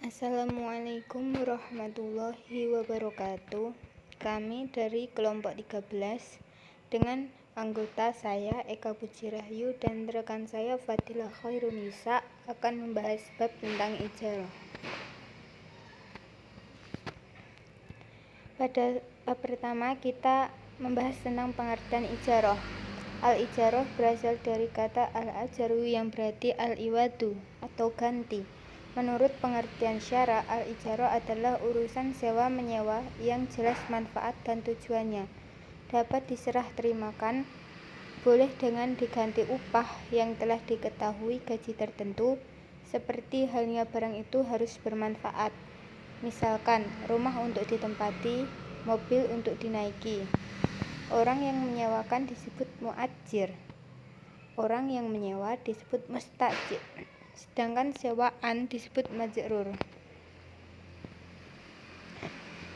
Assalamualaikum warahmatullahi wabarakatuh. Kami dari kelompok 13 dengan anggota saya Eka Puji Rahyu dan rekan saya Fadilah Khairunisa akan membahas bab tentang ijarah. Pada bab pertama kita membahas tentang pengertian ijarah. Al-ijarah berasal dari kata al-ajaru yang berarti al-iwadu atau ganti. Menurut pengertian syara, al-ijarah adalah urusan sewa-menyewa yang jelas manfaat dan tujuannya. Dapat diserah terimakan, boleh dengan diganti upah yang telah diketahui gaji tertentu, seperti halnya barang itu harus bermanfaat. Misalkan, rumah untuk ditempati, mobil untuk dinaiki. Orang yang menyewakan disebut mu'ajir. Orang yang menyewa disebut mustajir. Sedangkan sewaan disebut majrur.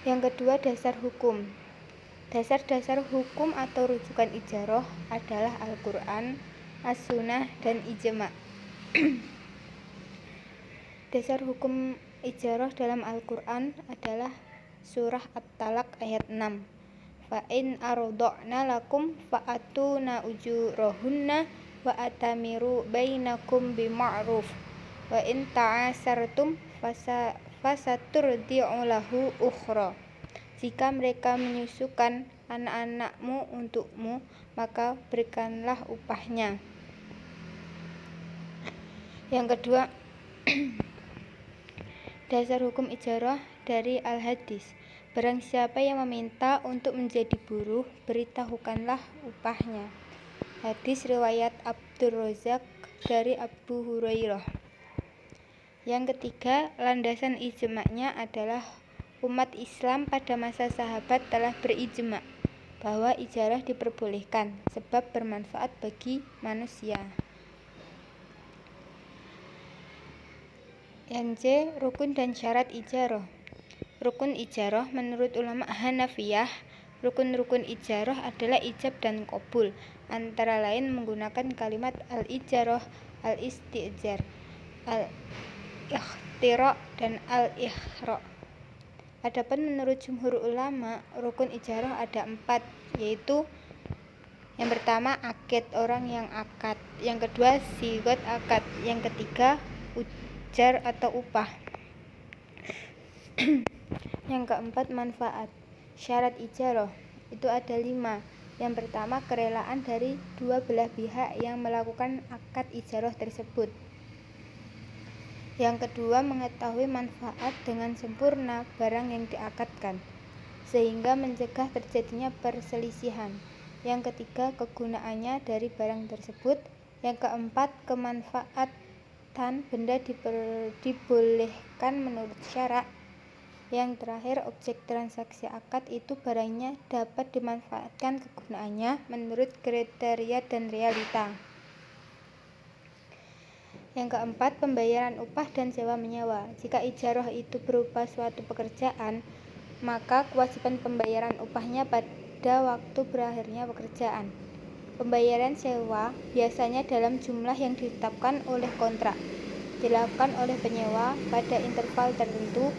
Yang kedua, dasar hukum. Dasar-dasar hukum atau rujukan ijarah adalah Al-Quran, As-Sunnah, dan Ijma'. Dasar hukum ijarah dalam Al-Quran adalah surah At-Talaq ayat 6. Fa'in arada'na lakum fa'atuna ujurahunna wa atamiru bainakum bima'ruf wa in ta'asartum fasaturdi'u lahu ukhra. Jika mereka menyusukan anak-anakmu untukmu, maka berikanlah upahnya. Yang kedua, dasar hukum ijarah dari Al-Hadis. Barang siapa yang meminta untuk menjadi buruh, beritahukanlah upahnya. Hadis riwayat Abdurrazzaq dari Abu Hurairah. Yang ketiga, landasan ijma'nya adalah umat Islam pada masa sahabat telah berijma' bahwa ijarah diperbolehkan sebab bermanfaat bagi manusia. Yang C, rukun dan syarat ijarah. Rukun ijarah menurut ulama Hanafiyah, rukun-rukun ijarah adalah ijab dan qabul, antara lain menggunakan kalimat al-ijarah, al-istijar, al-ikhtira, dan al-ikhra. Adapun menurut jumhur ulama, rukun ijarah ada 4, yaitu yang pertama akad, orang yang akad. Yang kedua sigot akad. Yang ketiga ujar atau upah. Yang keempat manfaat. Syarat ijarah itu ada 5. Yang pertama kerelaan dari dua belah pihak yang melakukan akad ijarah tersebut. Yang kedua mengetahui manfaat dengan sempurna barang yang diakadkan, sehingga mencegah terjadinya perselisihan. Yang ketiga kegunaannya dari barang tersebut. Yang keempat kemanfaatan benda dibolehkan menurut syara'. Yang terakhir objek transaksi akad itu barangnya dapat dimanfaatkan kegunaannya menurut kriteria dan realita. Yang keempat pembayaran upah dan sewa menyewa. Jika ijarah itu berupa suatu pekerjaan, maka kewajiban pembayaran upahnya pada waktu berakhirnya pekerjaan. Pembayaran sewa biasanya dalam jumlah yang ditetapkan oleh kontrak, dilakukan oleh penyewa pada interval tertentu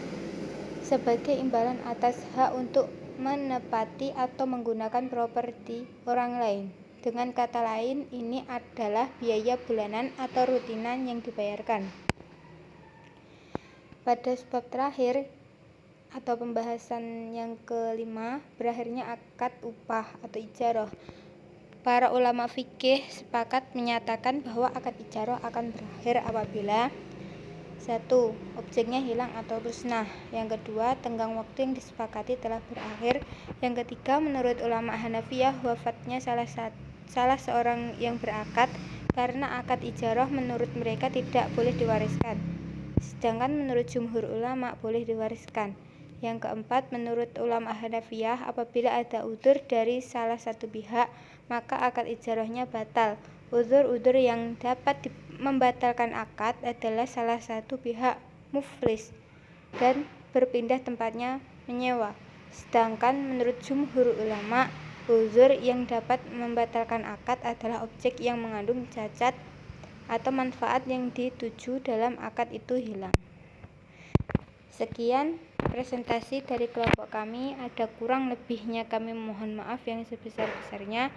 sebagai imbalan atas hak untuk menepati atau menggunakan properti orang lain. Dengan kata lain, ini adalah biaya bulanan atau rutinan yang dibayarkan. Pada bab terakhir atau pembahasan yang kelima, berakhirnya akad upah atau ijarah. Para ulama fikih sepakat menyatakan bahwa akad ijarah akan berakhir apabila 1. Objeknya hilang atau musnah. Yang kedua, tenggang waktu yang disepakati telah berakhir. Yang ketiga, menurut ulama Hanafiyah, wafatnya salah seorang yang berakad, karena akad ijarah menurut mereka tidak boleh diwariskan. Sedangkan menurut jumhur ulama boleh diwariskan. Yang keempat, menurut ulama Hanafiyah, apabila ada udzur dari salah satu pihak, maka akad ijarahnya batal. Udzur-udzur yang dapat membatalkan akad adalah salah satu pihak muflis dan berpindah tempatnya menyewa. Sedangkan menurut jumhur ulama, udzur yang dapat membatalkan akad adalah objek yang mengandung cacat atau manfaat yang dituju dalam akad itu hilang. Sekian presentasi dari kelompok kami. Ada kurang lebihnya kami mohon maaf yang sebesar-besarnya.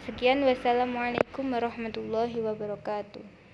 Sekian, wassalamualaikum warahmatullahi wabarakatuh.